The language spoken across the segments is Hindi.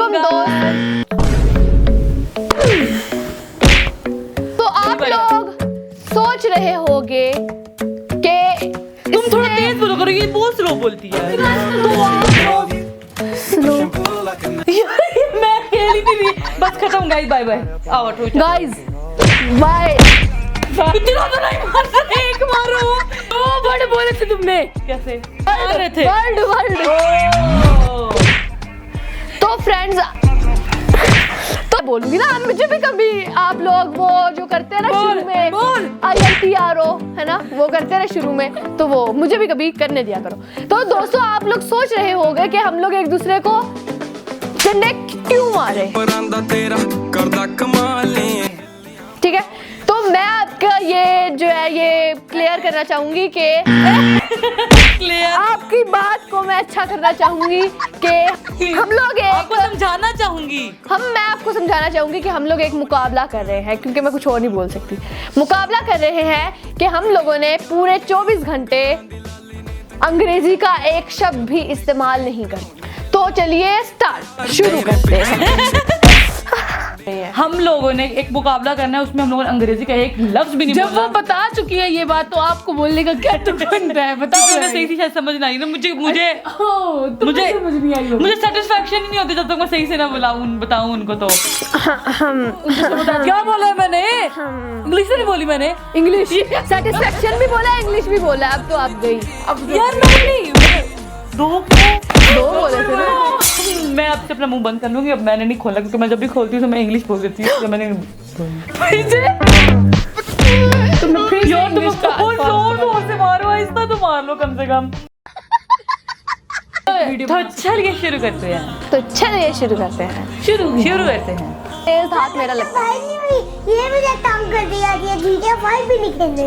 तुम दोस्त, तो आप लोग सोच रहे होगे कि तुम थोड़ा तेज बोलो करो, ये बहुत स्लो बोलती है। स्लो मैं खेल ही नहीं रही, बस खत्म गाइस, बाय बाय। आओ गाइस बाय। इतना तो नहीं मार रहे, एक मारो। ओ बड़े बोले थे तुमने, कैसे मार रहे थे? वर्ल्ड तो फ्रेंड्स, तो बोलूंगी ना, मुझे भी कभी आप लोग वो जो करते हैं ना शुरू में, ILTRO है ना, वो करते हैं ना शुरू में, तो वो मुझे भी कभी करने दिया करो। तो दोस्तों आप लोग सोच रहे होंगे कि हम लोग एक दूसरे को डंडे क्यों मारे, ठीक है? तो मैं आपका ये जो है ये क्लियर करना चाहूंगी कि आपकी बात को मैं अच्छा करना चाहूंगी कि हम लोग आपको समझाना चाहूंगी, मैं आपको समझाना चाहूंगी कि हम लोग एक मुकाबला कर रहे हैं, क्योंकि मैं कुछ और नहीं बोल सकती। मुकाबला कर रहे हैं कि हम लोगों ने पूरे 24 घंटे अंग्रेजी का एक शब्द भी इस्तेमाल नहीं कर। तो चलिए स्टार्ट शुरू करते हैं। हम लोगों ने एक मुकाबला करना है, उसमें हम लोगों ने अंग्रेजी का एक लफ्ज भी नहीं जब वो बता चुकी है ये बात, तो आपको बोलने का क्या तुरंत है? बताओ। सही से शायद समझ नहीं आई ना, मुझे समझ नहीं आई। मुझे सेटिस्फेक्शन ही नहीं होती जब तक मैं सही से ना बताऊं उनको। तो क्या बोला मैंने? इंग्लिश से नहीं बोली मैंने, इंग्लिश सेटिस्फेक्शन भी बोला, इंग्लिश भी बोला। अब तो आप गई। अब यार नहीं, दो बोले थे ना। मैं आपसे अपना मुंह बंद कर लूंगी, अब मैंने नहीं खोला, क्योंकि मैं जब भी खोलती हूँ तो मैं इंग्लिश बोल देती हूँ। मैंने जोर से मारो, ऐसा तो मार लो कम से कम। तो चलिए शुरू करते हैं। तो चलिए शुरू करते हैं। शुरू करते हैं। तेज हाथ मेरा लगता है। ये मुझे तंग कर दिया, ये GTA 5 भी नहीं खेलने।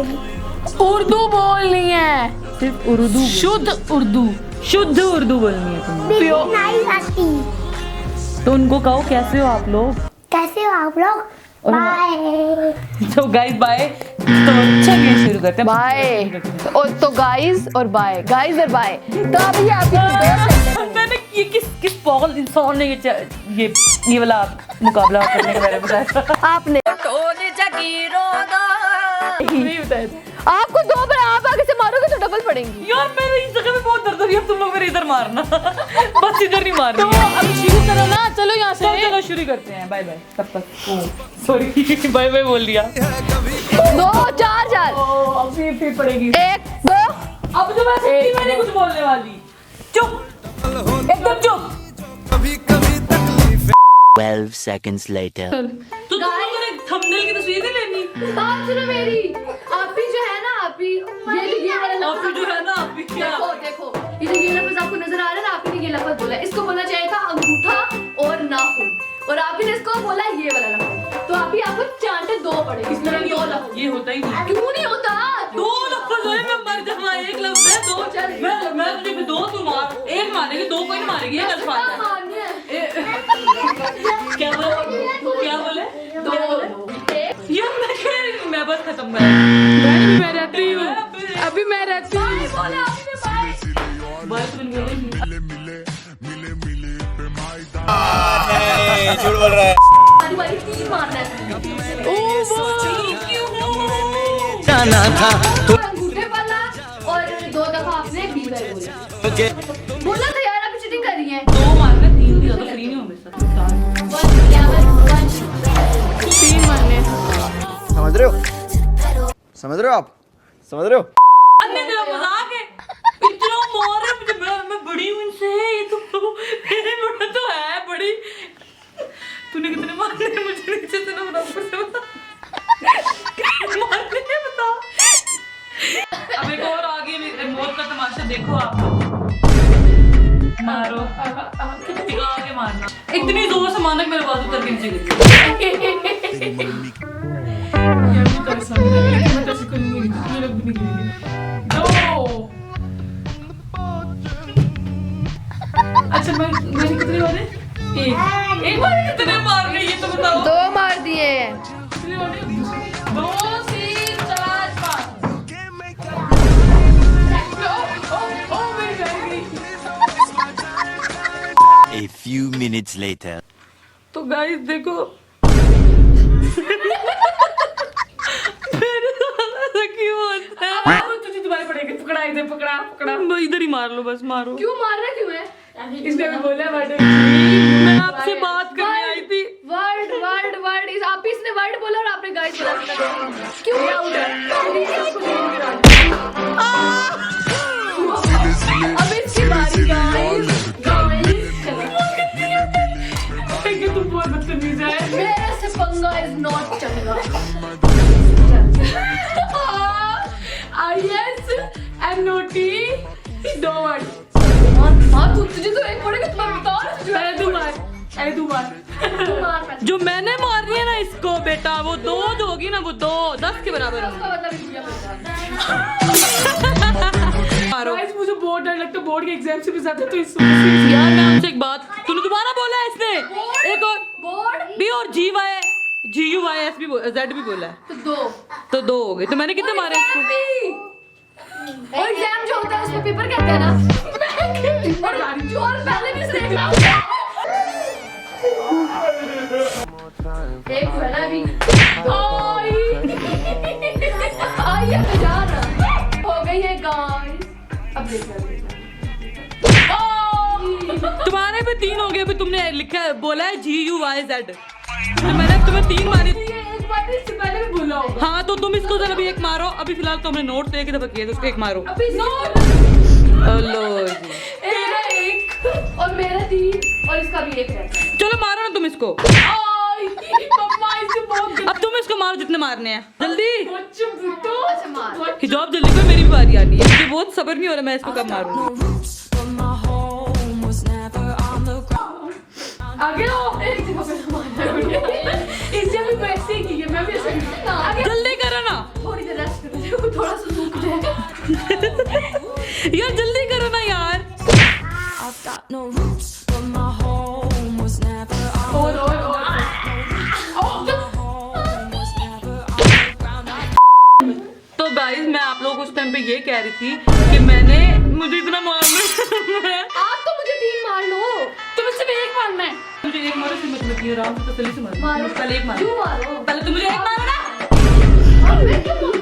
उर्दू बोलनी है, सिर्फ उर्दू, शुद्ध उर्दू बोलनी है तुम्हें। नहीं आती। तो उनको कहो कैसे हो आप लोग? कैसे हो आप लोग? बाय। तो गाइस बाय। तो चलिए शुरू करते हैं। बाय। तो गाइस और बाय, गाइस और बाय। तो अभी आप मैंने ये किस पागल इंसान ने ये वाला मुकाबला करने के बारे में बताया? आपने आपको 2 बार आप आगे से मारोगे तो डबल पड़ेंगी। यार मेरे इस जगह में बहुत दर्द हो रही है, अब तुम लोग मेरे इधर मारना। बस इधर नहीं मारनी। तो अब शुरू करो ना, चलो यहाँ से। चलो शुरू करते हैं। बाय बाय तब तक। सॉरी बाय बाय बोल दिया। 2 4 अब फिर पड़ेगी 1 2। अब जो मैं नहीं कुछ बोलने वाली। चुप, एकदम चुप। 12 seconds later. तो तुम लोगों ने थंबनेल की तस्वीर नहीं लेनी? बात सुनो मेरी। आपी जो है ना, आपी ये वाला आपी जो है ना, आपी क्या? देखो ये लफ्ज आपको नजर आ रहा है ना, आपी ने ये लफ्ज बोला है। इसको बोलना चाहिए था अंगूठा और नाखून, और आपी ने इसको बोला ये वाला लफ्ज। तो आपी आपको चांटे 2 पड़ेगी। इस तरह 2 लफ्ज। ये होता ही नहीं। क्यों नहीं होता? 2 लफ्ज है, मैं मर जाऊंगा। एक लफ्ज है, 2 चल। मैं तुझे 2 तू मार, 1 मारेगी, 2 कोई नहीं मारेगी। ये गलत बात है। क्या बोले? 2 यार मैं बस खत्म कर। मैं रहती हूँ, अभी मैं रहती हूँ। झूठ बोल रहा है। 3 मारना है। जाना था अंगूठे वाला, और 2 दफा आपने बीबर बोला था। यार आप चीटिंग कर रही हैं। 2 मारना, 3 भी ज्यादा फ्री नहीं हो मेरे साथ। 3 मारने। समझ रहे हो? समझ रहे हो आप? समझ रहे हो? अन्य तेरा मजाक है। इतना मार है मुझे, मैं बड़ी हूं इनसे। ये तो मेरे बड़ा तो है बड़ी। तूने कितने मारने हैं मुझे नीचे से ना बराबर से बता। मारने हैं बता। अब एक और आगे मौत का तमाशा देखो आप। मारो, आगे मारना। इतनी जोर से मारना कि मेरे बाजू उतर के नीचे गिर। अच्छा मैंने कितने मारे? एक बार कितने मार रही है तो बताओ। 2 मार दिए हैं। 2 3 4 5। a few few minutes later. तो गाइस देखो मेरे साथ ऐसा क्यों होता है? तुझे दोबारा पड़ेगा, पकड़ा इधर, पकड़ा पकड़ा, इधर ही मार लो बस, मारो। क्यों मार रहे क्यों है? इसने भी बोला मैं आपसे बात करने आई थी। वर्ड वर्ड वर्ड इस आप इसने वर्ड बोला और आपने गाइस बोला। क्यों अब इसकी बारी गाइस। तुम बहुत बदतमीज है। मेरे से पंगा इज नॉट चंगा। ISNOT दो वर्ड। हाँ तुझे तो एक पड़ेगा, तुम्हें बताओ। पहले तू मार। जो मैंने मारनी है ना इसको बेटा, वो दो जो होगी ना, वो 10 के बराबर होगी। मारो। मुझे बहुत डर लगता है बोर्ड के एग्जाम से भी ज्यादा। तो इस यार मैं आपसे एक बात, तूने दोबारा बोला है इसने एक और बोर्ड B और GUYS भी Z भी बोला है, तो दो हो गए। तो मैंने कितने मारे इसको? और एग्जाम जो होता है उसमें पेपर कहते हैं ना। और पहले भी इसने एक है ना अभी। आई है बेचारा। हो गई है गाइस। अब देखो तुम्हारे भी 3 हो गए। अभी तुमने लिखा है, बोला है GUYZ, तो मैंने तुम्हें 3 मारे। एक बार इससे पहले भी बोला होगा। हाँ तो तुम इसको जरा अभी एक मारो। अभी फिलहाल तो हमने नोट एक दफा किया, तो उसको एक मारो। अभी नोट हेलो तेरा 1 और मेरा 3 और इसका भी 1 रहता है। चलो मारो ना तुम इसको। मम्मा इसको बहुत अब तुम इसको मारो जितने मारने हैं, जल्दी। अच्छा मार। हिजाब जल्दी कर, मेरी भी बारी आनी है। मुझे बहुत सब्र नहीं हो रहा मैं इसको कब मारूं। आगे आओ। एक जगह पे मारना है। इससे भी वैसे ही की है, मैं भी ऐसे ही। आगे जल्दी करो ना थोड़ी देर रेस्ट करो, देखो थोड़ा सा रुक जाए। यार, जल्दी करो ना यार। और तो गाइस मैं आप लोगों को उस टाइम पे ये कह रही थी कि मुझे इतना मारना। आप तो मुझे 3 मार लो। तुम्हें सिर्फ 1 मारना है। मुझे 1 मारो, फिर मतलब ये आराम से तसल्ली से मारो। पहले 1 मारो। क्यों मारो? पहले तुम मुझे 1 मारो ना। अब मैं क्यों मारूं?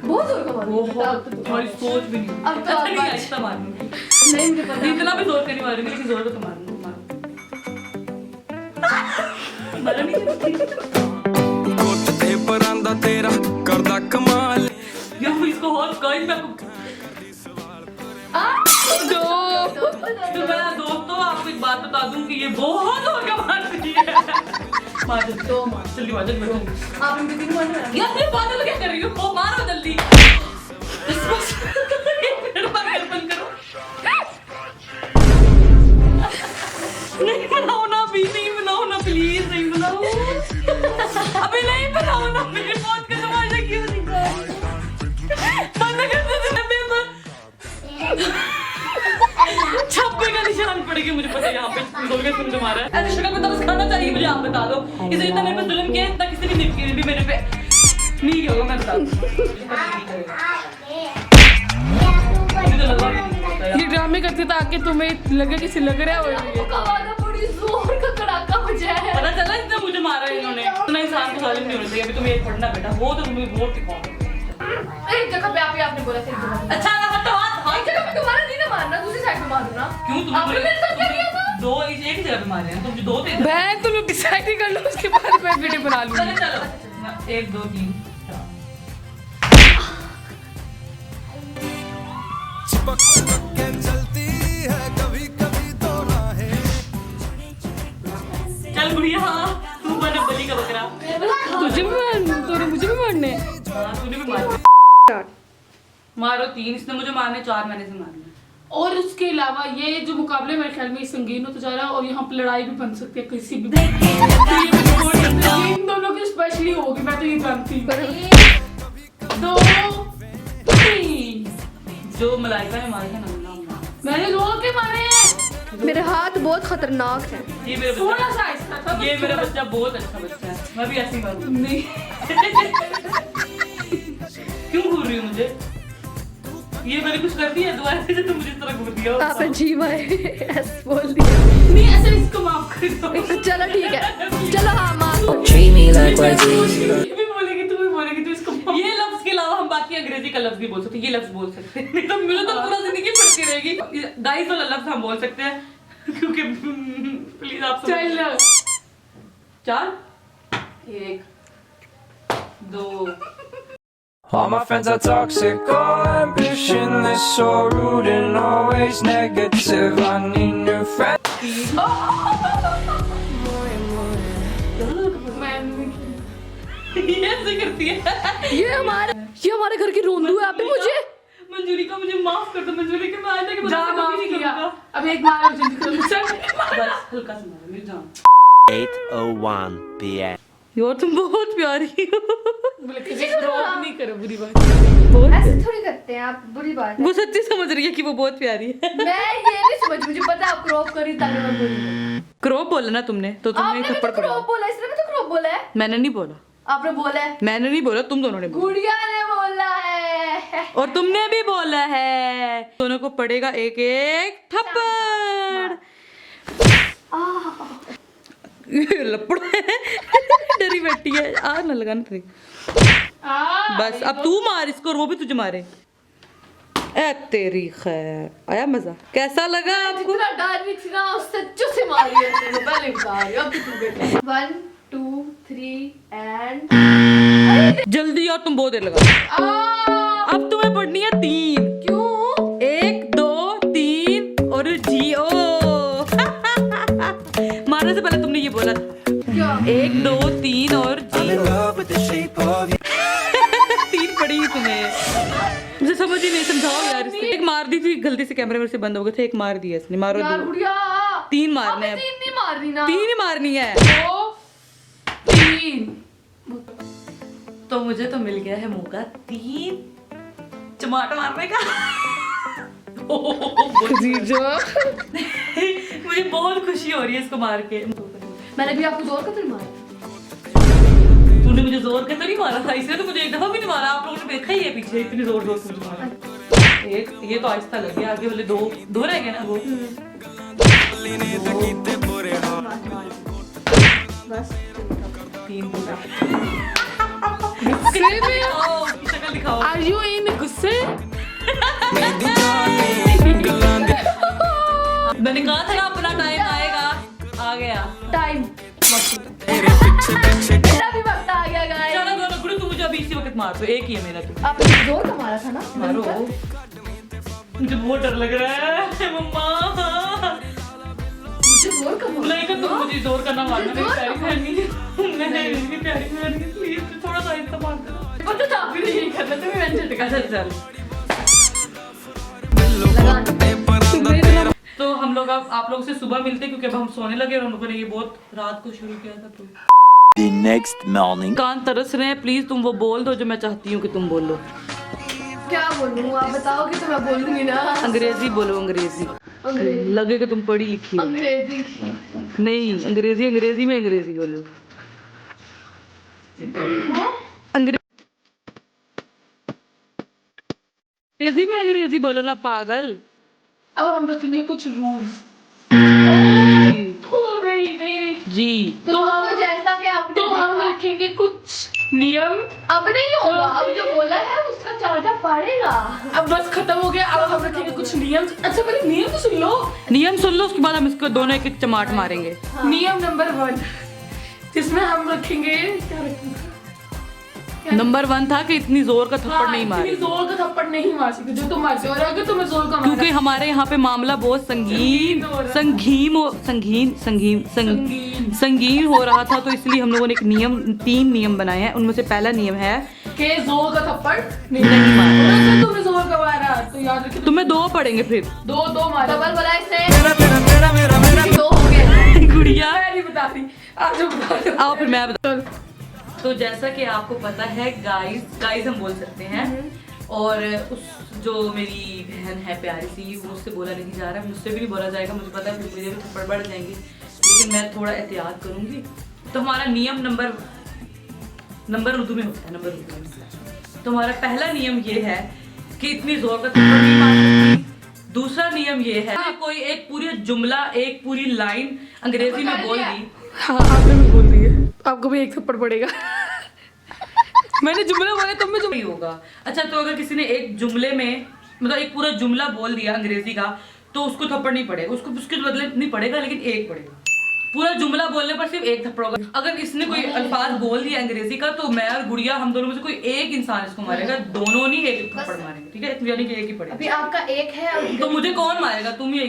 बहुत जोर का मारो। तुम्हारी सोच भी नहीं। अब तो अच्छा आप नहीं, बात- ऐसा मारूंगी। नहीं मुझे पता। इतना भी जोर का नहीं मारूंगी, लेकिन जोर का तो मारूंगी। मारो नहीं। ਗੁੱਟ ਤੇ ਪਰਾਂ ਦਾ ਤੇਰਾ ਕਰਦਾ ਕਮਾਲ या फिर इसको और गाइस मैं तो मेरा दोस्तों आपको एक बात बता दूं कि ये बहुत जोर का मारती है। मार दो, मार जल्दी, मार जल्दी। आप इनके 3 मार रहे हैं। यार ये पागल क्या कर रही हो? वो मारो जल्दी। बंद करो। नहीं बनाओ ना, अभी नहीं बनाओ ना, प्लीज नहीं बनाओ। अभी नहीं बनाओ ना, मेरे मौत का तमाशा क्यों दिखा? बंद कर दो पेपर। छप्पे का निशान पड़ेगा, मुझे पता है यहाँ पे तुमने मारा है। ऐसे शक्ल में तो बस खाना चाहिए मुझे, आप बता दो। इसे इतना मेरे पे जुल्म किया, इतना किसी ने भी मेरे पे नहीं किया होगा, मैं बता दूं। ये ड्रामे करते ताकि तुम्हें लगे किसी लग रहा है। बड़ी जोर का कड़ाका बजा है। पता चला इतना मुझे मारा है इन्होंने। इतना इंसान को जालिम नहीं होना चाहिए। अभी तुम्हें एक पढ़ना बेटा, वो तो तुम्हें बहुत टिकाओ। एक जगह पे आपने बोला था, एक जगह पे। अच्छा ना हटो हाथ। एक जगह पे तुम्हारा नहीं ना मारना, दूसरी साइड पे मारो ना। क्यों आपने मेरे साथ क्या किया था? दो एक जगह पे मारे हैं, तुम 2 थे। बहन तुम लोग डिसाइड ही कर लो, उसके बाद मैं वीडियो बना लूंगी। चलो 1 2 3 चिपक चिपक के चलती है कभी कभी तो राहें चल बुढ़िया, तू बने बलि का बकरा। तुझे भी मुझे भी मारने हैं। हाँ, तूने भी मार मारो 3, इसने मुझे मारने 4, मैंने से मारने। और उसके अलावा ये जो मुकाबले मेरे ख्याल में संगीन होता जा रहा है, और यहाँ पे लड़ाई भी बन सकती है किसी भी। इन दोनों की स्पेशली होगी, मैं तो ये जानती हूँ। 2 3 जो मलाइका ने मारे हैं ना, मैंने 2 के मारे हैं। मेरे हाथ बहुत खतरनाक है। ये मेरा थोड़ा बच्चा, सा आहिस्ता था। ये मेरा बच्चा बहुत अच्छा बच्चा है। मैं भी ऐसे ही मारूंगी। नहीं क्यों घूर रही हो मुझे? ये मैंने कुछ कर दिया दोबारा से तुम मुझे इस तरह घूर दिया आपने जी माए एस बोल दिया। नहीं ऐसे इसको माफ कर दो चलो ठीक है, चलो हाँ माफ। ये भी बोलेगी तू भी बोलेगी तू इसको ये लफ्ज के अलावा हम बाकी अंग्रेजी का लफ्ज नहीं बोल सकते, ये लफ्ज बोल सकते हैं। नहीं तो मुझे तो पूरा जिंदगी पढ़ती रहेगी। गाइस वाला लफ्ज हम बोल सकते हैं क्योंकि प्लीज आप चलो 4 1 2 All my friends are toxic, all ambitionless, so rude and always negative. I need new friends. ये ऐसे करती है। ये हमारे घर की रोंदू है। आप मुझे मंजूरी का मुझे माफ कर दो मंजूरी के मैं आज तक जा माफ किया। अब एक बार जिंदगी चल बस हल्का सा मारो मेरी जान। 8:01 p.m. यार तुम बहुत प्यारी हो। बोले किसी को नहीं करो बुरी बात। ऐसे थोड़ी करते हैं आप, बुरी बात है। वो सच्ची समझ रही है कि वो बहुत प्यारी है। मैं ये नहीं समझ, मुझे पता आप क्रॉप करी ताकि मैं बुरी हूं। क्रॉप बोला ना तुमने तो तुमने आपने भी थप्पड़ तो पड़ा। क्रॉप बोला, इसने भी तो क्रॉप बोला है। मैंने नहीं बोला, आपने बोला है, मैंने नहीं बोला, तुम दोनों ने बोला गुड़िया ने बोला है। और तुमने भी बोला है। दोनों को पड़ेगा एक एक थप्पड़। लपड़ डरी बैठी है। आ ना लगाना तेरी। बस अब तू मार इसको और वो भी तुझे मारे। ए तेरी खैर, आया मजा? कैसा लगा आपको? जितना डर भी थी ना उससे चुसे मारी है तेरे, पहले बता रही हूं। अब तू बेटा 1 2 3 एंड जल्दी और तुम बहुत देर लगा। अब तुम्हें पढ़नी है 3। क्यों? 1 2 3 और जी ओ। मारने से पहले तुमने ये बोला था। क्या? 1 2 3 और जी In love with the shape of you. 3 पड़ी तुम्हें। मुझे समझ ही नहीं, समझाओ यार इससे। एक मार दी थी गलती से, कैमरे में से बंद हो गए थे। एक मार दिया इसने। मारो यार 2 गुड़िया 3 मारने हैं। 3 नहीं मारनी ना। 3 ही मारनी है। 2 3 तो मुझे तो मिल गया है मौका 3 चमाट मारने का। मुझे बहुत खुशी हो रही है इसको मार के। मैंने भी आपको जोर का तो नहीं मारा। तूने मुझे जोर के तो नहीं मारा था, इसलिए तो मुझे एक दफा भी नहीं मारा। आप लोगों ने देखा ही है पीछे इतनी जोर जोर से मुझे मारा। एक ये तो आहिस्ता लग गया, आगे वाले 2 रह गए ना वो। बस 3 पूरा। गुस्से में शक्ल दिखाओ। आर यू इन गुस्से? मैंने कहा था ना अपना टाइम आएगा, आ गया टाइम मेरा भी वक्त आ गया गाइस। चलो दोनों गुरु, तू मुझे अभी इसी वक्त मार दो। एक ही है मेरा तू। आपने जोर का मारा था ना। मारो। मुझे बहुत डर लग रहा है मम्मा। मुझे जोर का मारा। नहीं तो तुम मुझे जोर करना मारना। मेरी प्यारी बहनी, मेरी प्यारी बहनी, प्लीज थोड़ा सा आहिस्ता मार देना। पता था आप भी नहीं करना, तुम्हें मैंने झटका चल चल। तो हम लोग अब आप लोग से सुबह मिलते हैं क्योंकि अब हम सोने लगे और हम लोगों ने ये बहुत रात को शुरू किया था। तो The next morning. कान तरस रहे हैं, प्लीज तुम वो बोल दो जो मैं चाहती हूँ कि तुम बोलो। क्या बोलूं, आप बताओगे तो मैं बोलूंगी ना। अंग्रेजी बोलो, अंग्रेजी। अंग्रेजी। लगे कि तुम पढ़ी लिखी हो। अंग्रेजी। नहीं, अंग्रेजी अंग्रेजी में अंग्रेजी बोलो। अंग्रेजी में अंग्रेजी बोलो ना पागल। अब हम रखेंगे कुछ रूल्स। जी तो हम जैसा कि आपने तो हम रखेंगे कुछ नियम। अब नहीं होगा, अब जो बोला है उसका चार्जा पड़ेगा। अब बस खत्म हो गया। अब हम रखेंगे कुछ नियम। अच्छा पहले नियम तो सुन लो। नियम सुन लो, उसके बाद हम इसको दोनों एक एक चमाट मारेंगे। नियम नंबर 1 जिसमें हम रखेंगे, क्या रखेंगे? नंबर 1 था कि इतनी जोर का थप्पड़ नहीं इतनी मारे, जोर का थप्पड़ नहीं मार सकते जो तुम मारते हो। और अगर तुम्हें जोर का क्योंकि मारा हमारे यहाँ पे मामला बहुत संगीन संगीन हो रहा था, तो इसलिए हम लोगों ने 3 नियम बनाए हैं। उनमें से पहला नियम है के जोर का थप्पड़ नहीं मारना। अगर तुम्हें जोर का मारा तो याद रखिए तुम्हें 2 पड़ेंगे फिर। 2 मारा। डबल बोला इसने। मेरा 2 हो गए। गुड़िया मैं नहीं बता रही, आप जो बता रहे हो। आओ फिर मैं बता। तो जैसा कि आपको पता है गाइस हम बोल सकते हैं, और उस जो मेरी बहन है प्यारी सी, वो उससे बोला नहीं जा रहा, मुझसे भी नहीं बोला जाएगा। मुझे पता है फिर मुझे भी थप्पड़ बढ़ जाएंगे, लेकिन मैं थोड़ा एहतियात करूंगी। तो हमारा नियम नंबर उर्दू में होता है, नंबर उर्दू में। तो हमारा पहला नियम ये है कि इतनी जोर का थप्पड़ नहीं मार सकती। दूसरा नियम ये है कि कोई एक पूरी जुमला, एक पूरी लाइन अंग्रेजी में बोल दी। हाँ आपने भी बोल दी है, आपको भी एक थप्पड़ पड़ेगा। मैंने जुमला बोला तब मैं नहीं होगा। अच्छा तो अगर किसी ने एक जुमले में मतलब एक पूरा जुमला बोल दिया अंग्रेजी का तो उसको थप्पड़ नहीं पड़ेगा, उसको उसके बदले नहीं पड़ेगा लेकिन एक पड़ेगा। पूरा जुमला बोलने पर सिर्फ एक थप्पड़ होगा। अगर इसने कोई अल्फाज बोल दिया अंग्रेजी का तो मैं और गुड़िया हम दोनों में से कोई एक इंसान इसको मारेगा, दोनों नहीं एक थप्पड़ मारेंगे, ठीक है? यानी कि एक ही पड़ेगा। अभी आपका एक है तो मुझे कौन मारेगा? तुम ये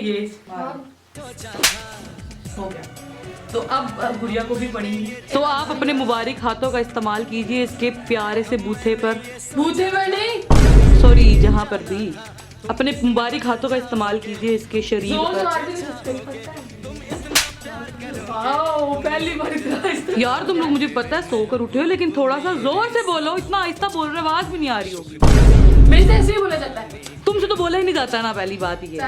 हो गया। तो अब गुड़िया को भी पड़ी। तो आप अपने मुबारक हाथों का इस्तेमाल कीजिए इसके प्यारे से बूथे पर, बूथे में नहीं, सॉरी जहाँ पर भी अपने मुबारक हाथों का इस्तेमाल कीजिए इसके शरीर पर। पहली बार यार तुम लोग मुझे पता है सोकर उठे हो लेकिन थोड़ा सा जोर से बोलो, इतना आहिस्ता बोल रहे आवाज भी नहीं आ रही होगी। मेरे से ऐसे ही बोला जाता है। तुमसे तो बोला ही नहीं जाता ना, पहली बात ये।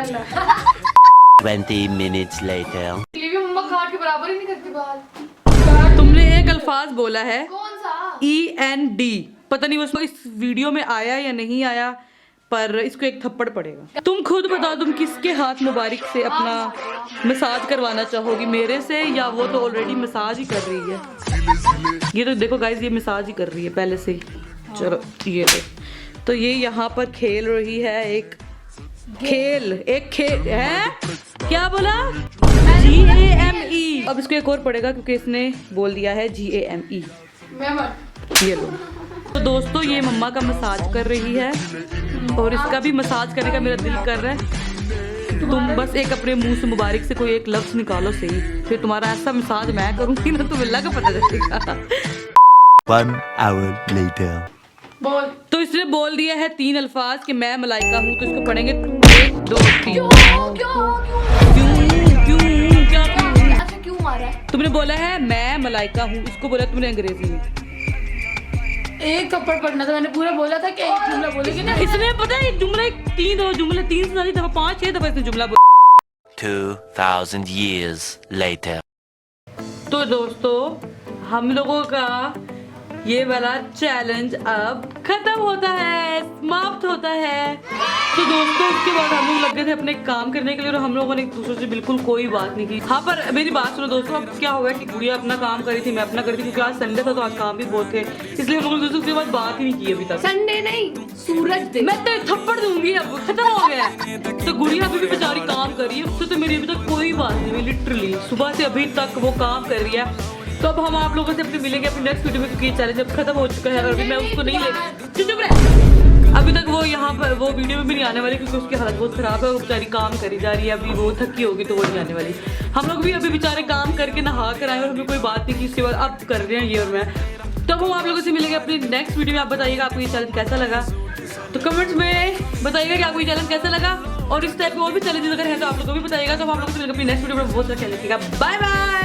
20 minutes later. ये भी मम्मा खाट के बराबर ही नहीं करती बात। तुमने एक अल्फाज बोला है कौन सा? END, पता नहीं वो इस वीडियो में आया या नहीं आया, पर इसको एक थप्पड़ पड़ेगा। तुम खुद बताओ तुम किसके हाथ मुबारक से अपना मसाज करवाना चाहोगी, मेरे से या वो तो ऑलरेडी मसाज ही कर रही है। ये तो देखो गाइस, ये मसाज ही कर रही है पहले से ही। चलो ये तो ये यहाँ पर खेल रही है एक खेल है, क्या बोला? GAME। अब इसको एक और पड़ेगा क्योंकि इसने बोल दिया है GAME। ये लो। तो दोस्तों ये मम्मा का मसाज कर रही है और इसका भी मसाज करने का मेरा दिल कर रहा है। तुम बस एक अपने मुंह से मुबारक से कोई एक लफ्ज निकालो सही, फिर तुम्हारा ऐसा मसाज मैं करूंगी ना तो अल्लाह का पता चलेगा। 1 hour later. बोल। तो इसने बोल दिया है 3 अल्फाज कि मैं मलाइका हूँ, तो इसको पढ़ेंगे 1 2 3। क्या अच्छा क्यों मारा है? तुमने बोला है मैं मलाइका हूँ, इसको बोला तुमने अंग्रेजी में। एक थप्पड़ पड़ना था, मैंने पूरा बोला था कि एक जुमला बोलेगी ना। इसने पता है एक जुमला, तीन जुमले 3 से ज्यादा दफा 5-6 दफा इसने जुमला बोला। 2000 years later. तो दोस्तों हम लोगों का ये वाला चैलेंज अब खत्म होता है, समाप्त होता है। तो दोस्तों उसके बाद हम लोग लग गए थे अपने काम करने के लिए और हम लोगों ने एक दूसरे से बिल्कुल कोई बात नहीं की। हाँ पर मेरी बात सुनो दोस्तों, अब क्या हुआ कि गुड़िया अपना काम करी थी, मैं अपना करी थी, क्योंकि आज संडे था तो आज काम भी बहुत थे, इसलिए हम लोगों ने उसके बाद बात ही नहीं की अभी तक। संडे नहीं, सूरज दिन। मैं तो थप्पड़ दूंगी, अब खत्म हो गया है। तो गुड़िया अभी भी बेचारी काम कर रही है, उससे तो मेरी अभी तक कोई बात नहीं हुई, लिटरली सुबह से अभी तक वो काम कर रही है। तो अब हम आप लोगों से अपने मिलेंगे अपनी नेक्स्ट वीडियो में, क्योंकि ये चैलेंज अब खत्म हो चुका है और अभी मैं उसको नहीं अभी तक वो यहाँ पर वो वीडियो में भी नहीं आने वाली क्योंकि उसकी हालत बहुत खराब है और बेचारी काम करी जा रही है, अभी वो थकी होगी तो वो नहीं आने वाली। हम लोग भी अभी बेचारे काम करके नहा कर आए और हमें कोई बात नहीं की, उसके बाद अब कर रहे हैं ये और मैं। तो हम आप लोगों से मिलेंगे अपनी नेक्स्ट वीडियो में। आप बताइएगा आपको ये चैलेंज कैसा लगा, तो कमेंट्स में बताइएगा कि आपको ये चैलेंज कैसा लगा और इस टाइप के और भी चैलेंजेस अगर है तो आप लोग को भी बताइएगा। तो हम आप लोगों से मिलेंगे अपनी नेक्स्ट वीडियो में, बहुत सारा ख्याल रखिएगा। Bye bye.